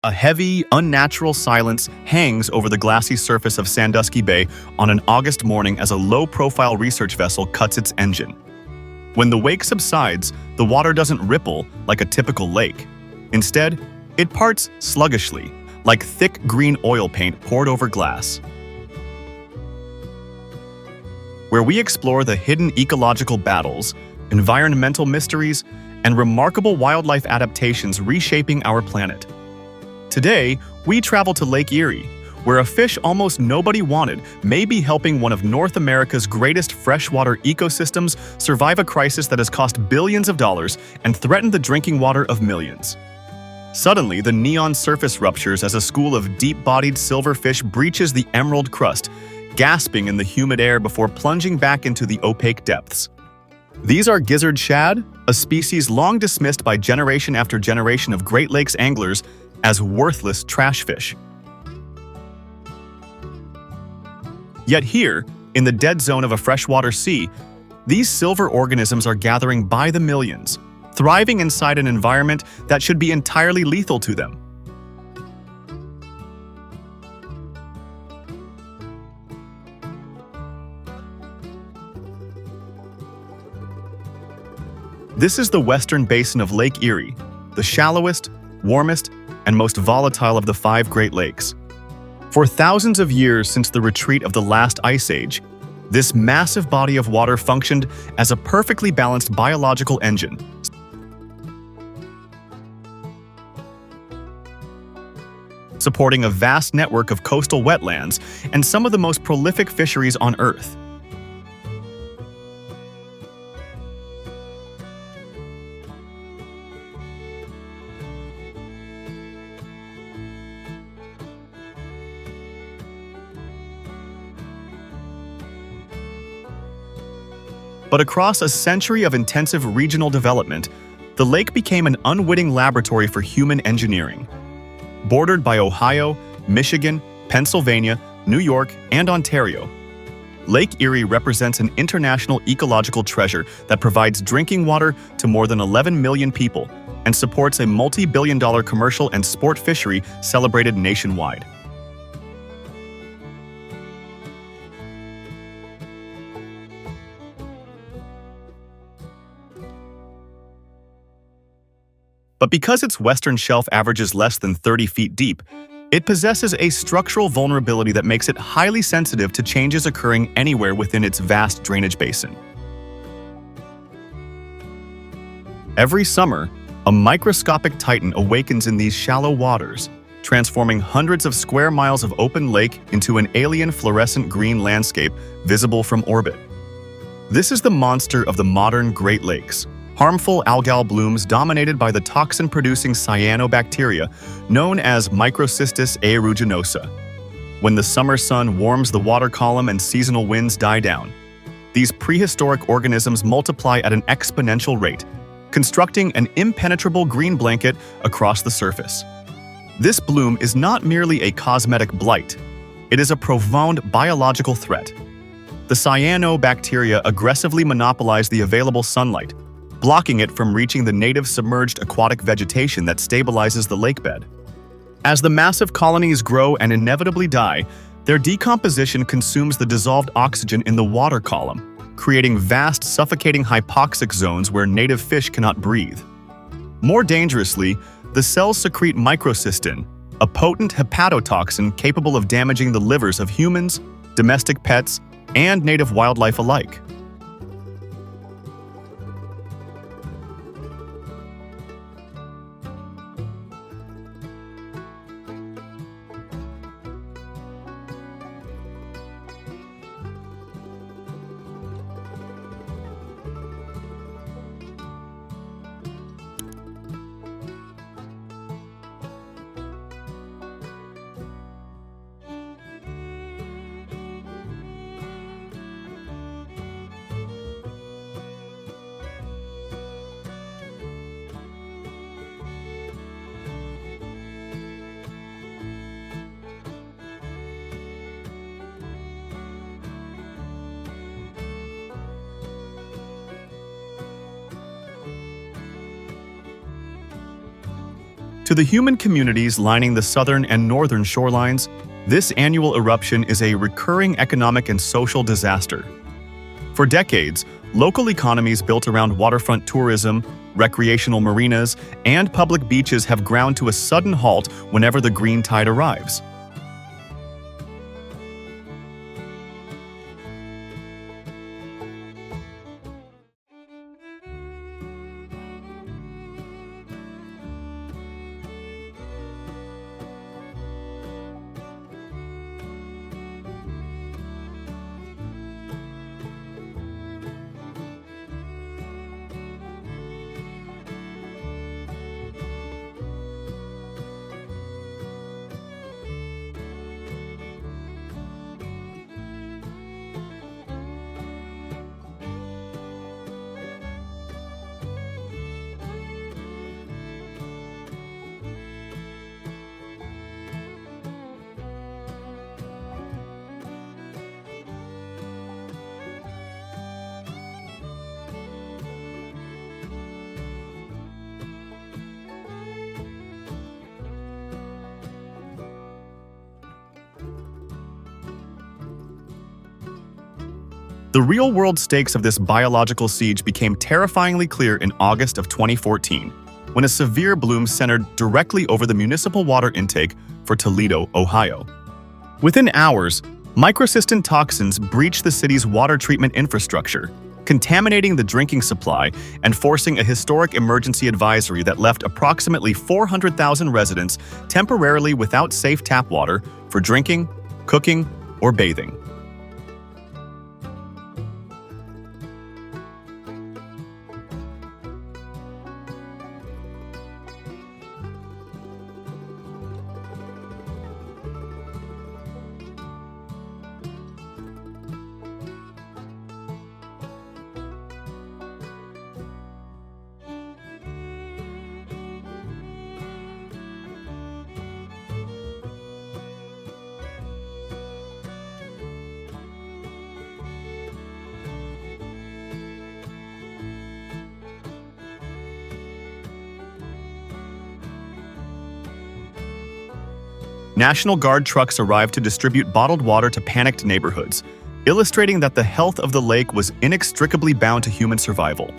A heavy, unnatural silence hangs over the glassy surface of Sandusky Bay on an August morning as a low-profile research vessel cuts its engine. When the wake subsides, the water doesn't ripple like a typical lake. Instead, it parts sluggishly, like thick green oil paint poured over glass. Where we explore the hidden ecological battles, environmental mysteries, and remarkable wildlife adaptations reshaping our planet. Today, we travel to Lake Erie, where a fish almost nobody wanted may be helping one of North America's greatest freshwater ecosystems survive a crisis that has cost billions of dollars and threatened the drinking water of millions. Suddenly, the neon surface ruptures as a school of deep-bodied silverfish breaches the emerald crust, gasping in the humid air before plunging back into the opaque depths. These are gizzard shad, a species long dismissed by generation after generation of Great Lakes anglers as worthless trash fish. Yet here, in the dead zone of a freshwater sea, these silver organisms are gathering by the millions, thriving inside an environment that should be entirely lethal to them. This is the western basin of Lake Erie, the shallowest, warmest, and most volatile of the 5 Great Lakes. For thousands of years since the retreat of the last ice age, this massive body of water functioned as a perfectly balanced biological engine, supporting a vast network of coastal wetlands and some of the most prolific fisheries on Earth. But across a century of intensive regional development, the lake became an unwitting laboratory for human engineering. Bordered by Ohio, Michigan, Pennsylvania, New York, and Ontario, Lake Erie represents an international ecological treasure that provides drinking water to more than 11 million people and supports a multi-billion-dollar commercial and sport fishery celebrated nationwide. But because its western shelf averages less than 30 feet deep, it possesses a structural vulnerability that makes it highly sensitive to changes occurring anywhere within its vast drainage basin. Every summer, a microscopic titan awakens in these shallow waters, transforming hundreds of square miles of open lake into an alien fluorescent green landscape visible from orbit. This is the monster of the modern Great Lakes. Harmful algal blooms dominated by the toxin-producing cyanobacteria known as Microcystis aeruginosa. When the summer sun warms the water column and seasonal winds die down, these prehistoric organisms multiply at an exponential rate, constructing an impenetrable green blanket across the surface. This bloom is not merely a cosmetic blight, it is a profound biological threat. The cyanobacteria aggressively monopolize the available sunlight, blocking it from reaching the native submerged aquatic vegetation that stabilizes the lakebed. As the massive colonies grow and inevitably die, their decomposition consumes the dissolved oxygen in the water column, creating vast, suffocating hypoxic zones where native fish cannot breathe. More dangerously, the cells secrete microcystin, a potent hepatotoxin capable of damaging the livers of humans, domestic pets, and native wildlife alike. To the human communities lining the southern and northern shorelines, this annual eruption is a recurring economic and social disaster. For decades, local economies built around waterfront tourism, recreational marinas, and public beaches have ground to a sudden halt whenever the green tide arrives. The real-world stakes of this biological siege became terrifyingly clear in August of 2014, when a severe bloom centered directly over the municipal water intake for Toledo, Ohio. Within hours, microcystin toxins breached the city's water treatment infrastructure, contaminating the drinking supply and forcing a historic emergency advisory that left approximately 400,000 residents temporarily without safe tap water for drinking, cooking, or bathing. National Guard trucks arrived to distribute bottled water to panicked neighborhoods, illustrating that the health of the lake was inextricably bound to human survival.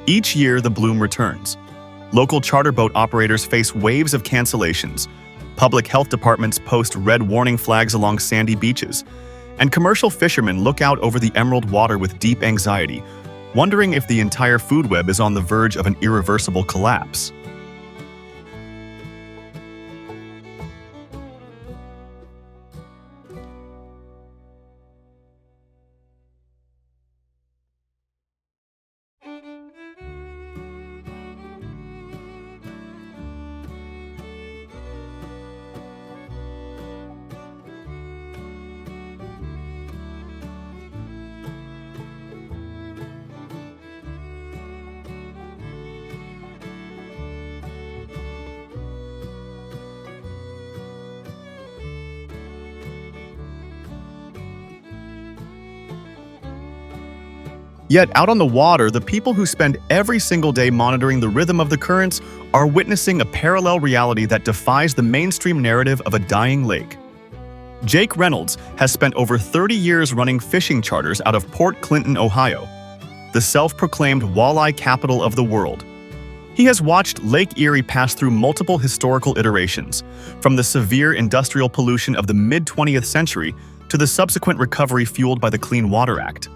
Each year, the bloom returns. Local charter boat operators face waves of cancellations, public health departments post red warning flags along sandy beaches, and commercial fishermen look out over the emerald water with deep anxiety, wondering if the entire food web is on the verge of an irreversible collapse. Yet out on the water, the people who spend every single day monitoring the rhythm of the currents are witnessing a parallel reality that defies the mainstream narrative of a dying lake. Jake Reynolds has spent over 30 years running fishing charters out of Port Clinton, Ohio, the self-proclaimed walleye capital of the world. He has watched Lake Erie pass through multiple historical iterations, from the severe industrial pollution of the mid-20th century to the subsequent recovery fueled by the Clean Water Act.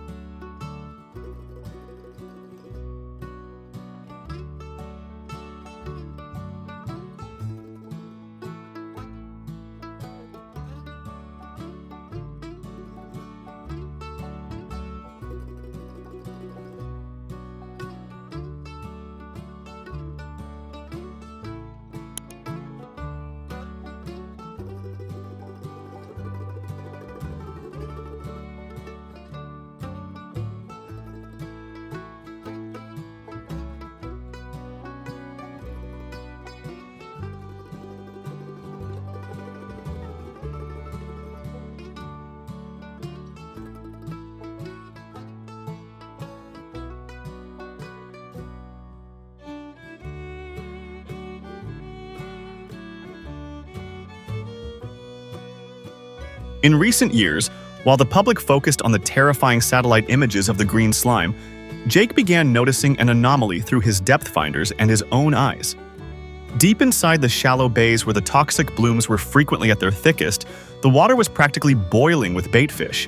In recent years, while the public focused on the terrifying satellite images of the green slime, Jake began noticing an anomaly through his depth finders and his own eyes. Deep inside the shallow bays where the toxic blooms were frequently at their thickest, the water was practically boiling with baitfish.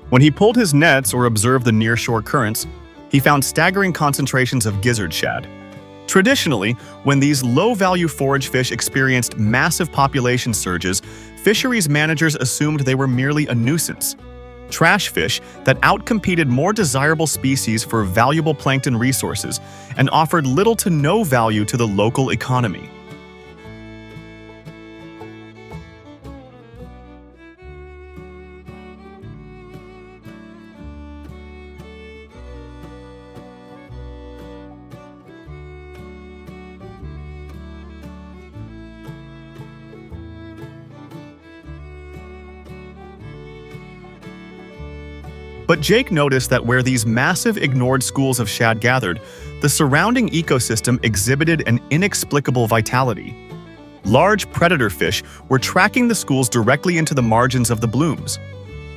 When he pulled his nets or observed the nearshore currents, he found staggering concentrations of gizzard shad. Traditionally, when these low-value forage fish experienced massive population surges, fisheries managers assumed they were merely a nuisance. Trash fish that outcompeted more desirable species for valuable plankton resources and offered little to no value to the local economy. But Jake noticed that where these massive ignored schools of shad gathered, the surrounding ecosystem exhibited an inexplicable vitality. Large predator fish were tracking the schools directly into the margins of the blooms.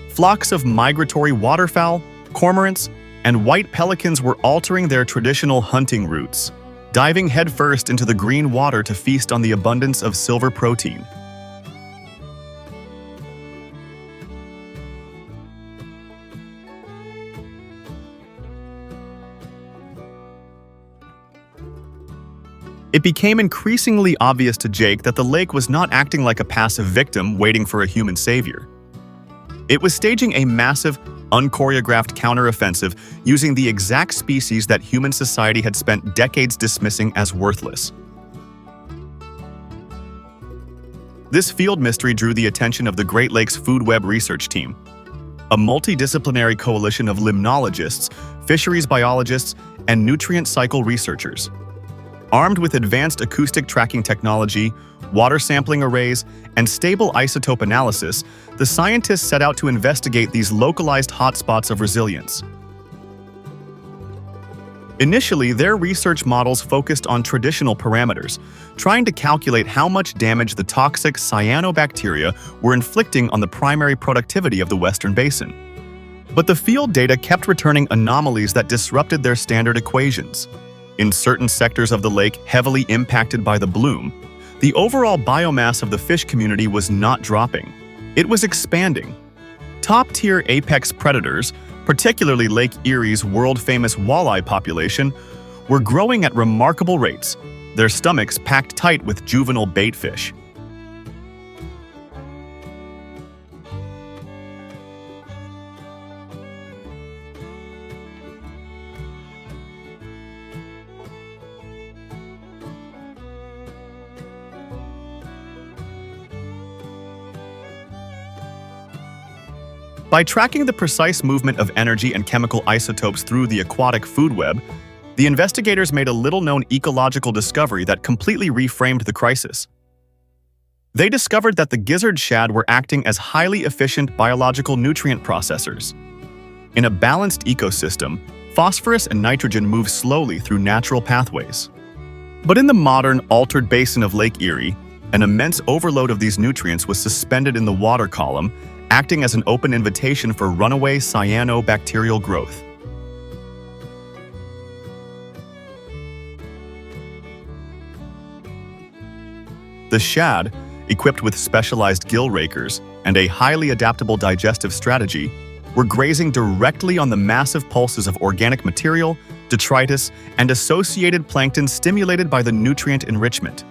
Flocks of migratory waterfowl, cormorants, and white pelicans were altering their traditional hunting routes, diving headfirst into the green water to feast on the abundance of silver protein. It became increasingly obvious to Jake that the lake was not acting like a passive victim waiting for a human savior. It was staging a massive, unchoreographed counteroffensive using the exact species that human society had spent decades dismissing as worthless. This field mystery drew the attention of the Great Lakes Food Web Research Team, a multidisciplinary coalition of limnologists, fisheries biologists, and nutrient cycle researchers. Armed with advanced acoustic tracking technology, water sampling arrays, and stable isotope analysis, the scientists set out to investigate these localized hotspots of resilience. Initially, their research models focused on traditional parameters, trying to calculate how much damage the toxic cyanobacteria were inflicting on the primary productivity of the Western Basin. But the field data kept returning anomalies that disrupted their standard equations. In certain sectors of the lake heavily impacted by the bloom, the overall biomass of the fish community was not dropping. It was expanding. Top-tier apex predators, particularly Lake Erie's world-famous walleye population, were growing at remarkable rates, their stomachs packed tight with juvenile baitfish. By tracking the precise movement of energy and chemical isotopes through the aquatic food web, the investigators made a little-known ecological discovery that completely reframed the crisis. They discovered that the gizzard shad were acting as highly efficient biological nutrient processors. In a balanced ecosystem, phosphorus and nitrogen move slowly through natural pathways. But in the modern, altered basin of Lake Erie, an immense overload of these nutrients was suspended in the water column, acting as an open invitation for runaway cyanobacterial growth. The shad, equipped with specialized gill rakers and a highly adaptable digestive strategy, were grazing directly on the massive pulses of organic material, detritus, and associated plankton stimulated by the nutrient enrichment.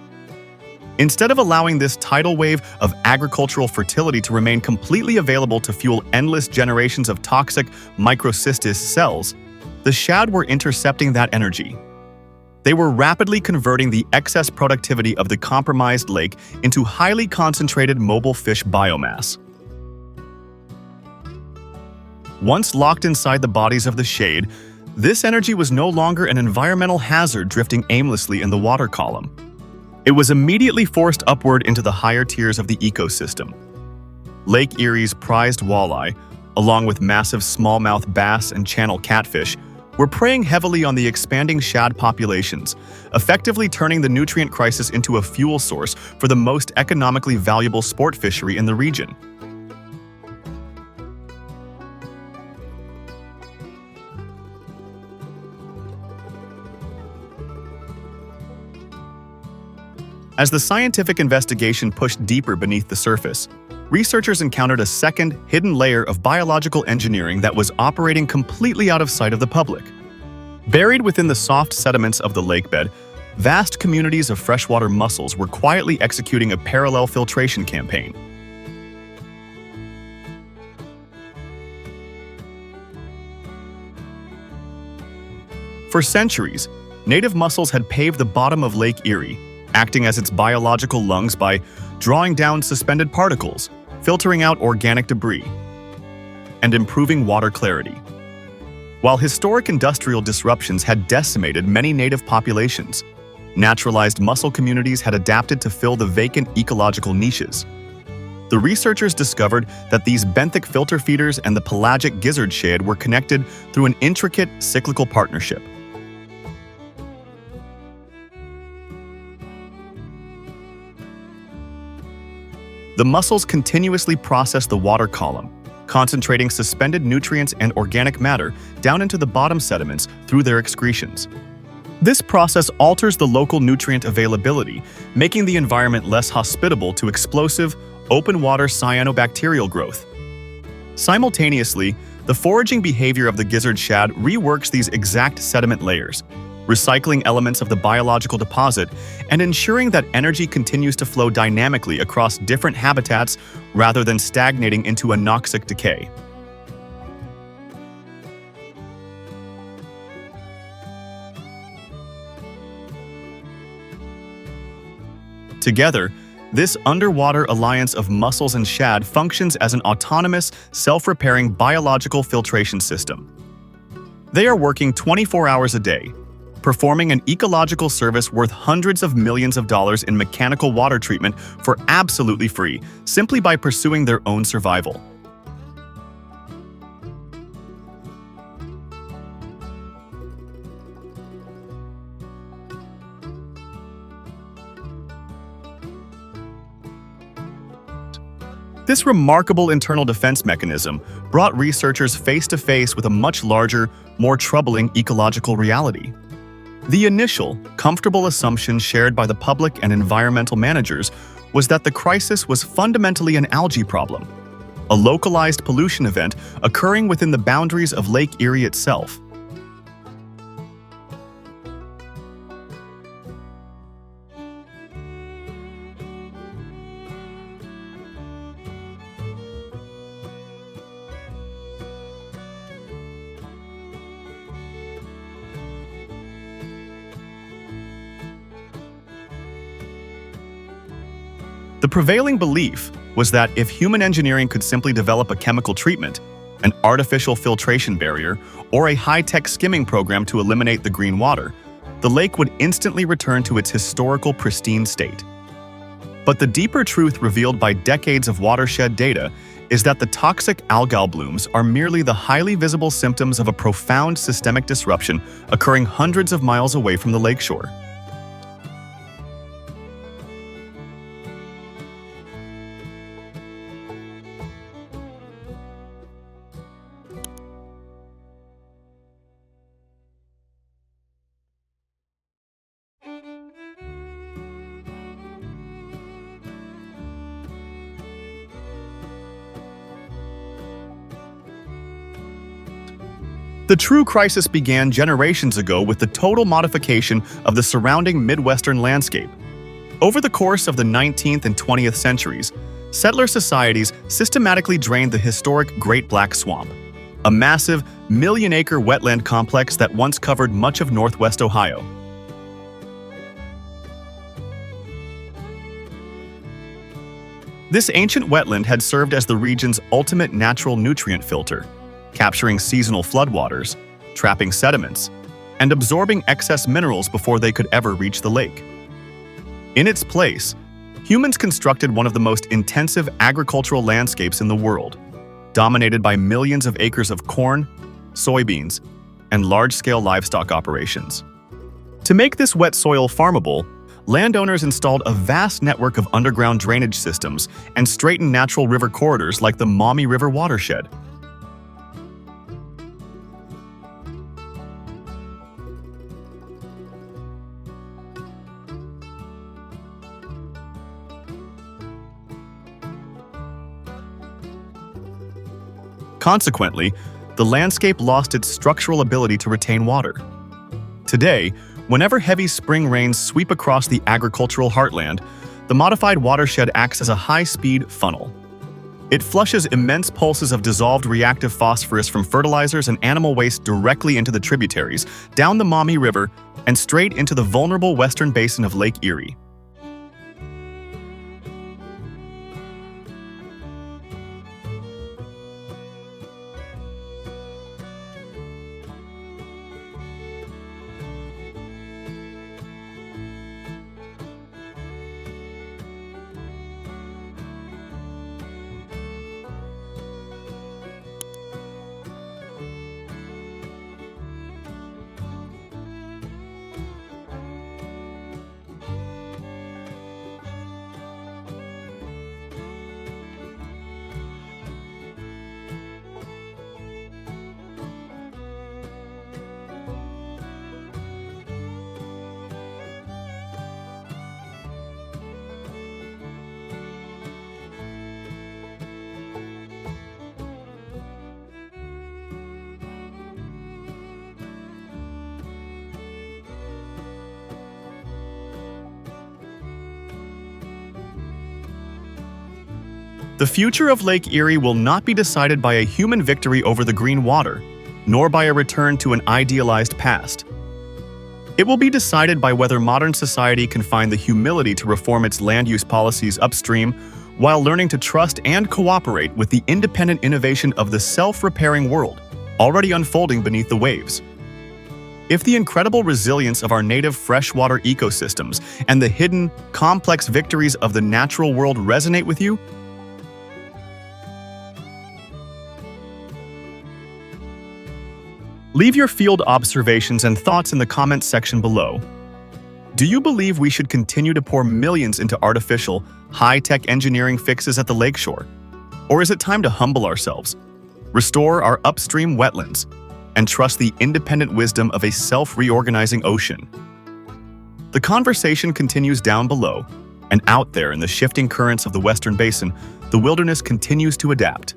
Instead of allowing this tidal wave of agricultural fertility to remain completely available to fuel endless generations of toxic microcystis cells, the shad were intercepting that energy. They were rapidly converting the excess productivity of the compromised lake into highly concentrated mobile fish biomass. Once locked inside the bodies of the shade, this energy was no longer an environmental hazard drifting aimlessly in the water column. It was immediately forced upward into the higher tiers of the ecosystem. Lake Erie's prized walleye, along with massive smallmouth bass and channel catfish, were preying heavily on the expanding shad populations, effectively turning the nutrient crisis into a fuel source for the most economically valuable sport fishery in the region. As the scientific investigation pushed deeper beneath the surface, researchers encountered a second, hidden layer of biological engineering that was operating completely out of sight of the public. Buried within the soft sediments of the lakebed, vast communities of freshwater mussels were quietly executing a parallel filtration campaign. For centuries, native mussels had paved the bottom of Lake Erie, acting as its biological lungs by drawing down suspended particles, filtering out organic debris, and improving water clarity. While historic industrial disruptions had decimated many native populations, naturalized mussel communities had adapted to fill the vacant ecological niches. The researchers discovered that these benthic filter feeders and the pelagic gizzard shad were connected through an intricate cyclical partnership. The mussels continuously process the water column, concentrating suspended nutrients and organic matter down into the bottom sediments through their excretions. This process alters the local nutrient availability, making the environment less hospitable to explosive, open-water cyanobacterial growth. Simultaneously, the foraging behavior of the gizzard shad reworks these exact sediment layers, recycling elements of the biological deposit and ensuring that energy continues to flow dynamically across different habitats rather than stagnating into anoxic decay. Together, this underwater alliance of mussels and shad functions as an autonomous, self-repairing biological filtration system. They are working 24 hours a day, performing an ecological service worth hundreds of millions of dollars in mechanical water treatment for absolutely free, simply by pursuing their own survival. This remarkable internal defense mechanism brought researchers face to face with a much larger, more troubling ecological reality. The initial, comfortable assumption shared by the public and environmental managers was that the crisis was fundamentally an algae problem, a localized pollution event occurring within the boundaries of Lake Erie itself. The prevailing belief was that if human engineering could simply develop a chemical treatment, an artificial filtration barrier, or a high-tech skimming program to eliminate the green water, the lake would instantly return to its historical pristine state. But the deeper truth revealed by decades of watershed data is that the toxic algal blooms are merely the highly visible symptoms of a profound systemic disruption occurring hundreds of miles away from the lakeshore. The true crisis began generations ago with the total modification of the surrounding Midwestern landscape. Over the course of the 19th and 20th centuries, settler societies systematically drained the historic Great Black Swamp, a massive, million-acre wetland complex that once covered much of northwest Ohio. This ancient wetland had served as the region's ultimate natural nutrient filter, capturing seasonal floodwaters, trapping sediments, and absorbing excess minerals before they could ever reach the lake. In its place, humans constructed one of the most intensive agricultural landscapes in the world, dominated by millions of acres of corn, soybeans, and large-scale livestock operations. To make this wet soil farmable, landowners installed a vast network of underground drainage systems and straightened natural river corridors like the Maumee River watershed. Consequently, the landscape lost its structural ability to retain water. Today, whenever heavy spring rains sweep across the agricultural heartland, the modified watershed acts as a high-speed funnel. It flushes immense pulses of dissolved reactive phosphorus from fertilizers and animal waste directly into the tributaries, down the Maumee River, and straight into the vulnerable western basin of Lake Erie. The future of Lake Erie will not be decided by a human victory over the green water, nor by a return to an idealized past. It will be decided by whether modern society can find the humility to reform its land use policies upstream while learning to trust and cooperate with the independent innovation of the self-repairing world, already unfolding beneath the waves. If the incredible resilience of our native freshwater ecosystems and the hidden, complex victories of the natural world resonate with you, leave your field observations and thoughts in the comments section below. Do you believe we should continue to pour millions into artificial, high-tech engineering fixes at the lakeshore? Or is it time to humble ourselves, restore our upstream wetlands, and trust the independent wisdom of a self-reorganizing ocean? The conversation continues down below, and out there in the shifting currents of the Western Basin, the wilderness continues to adapt.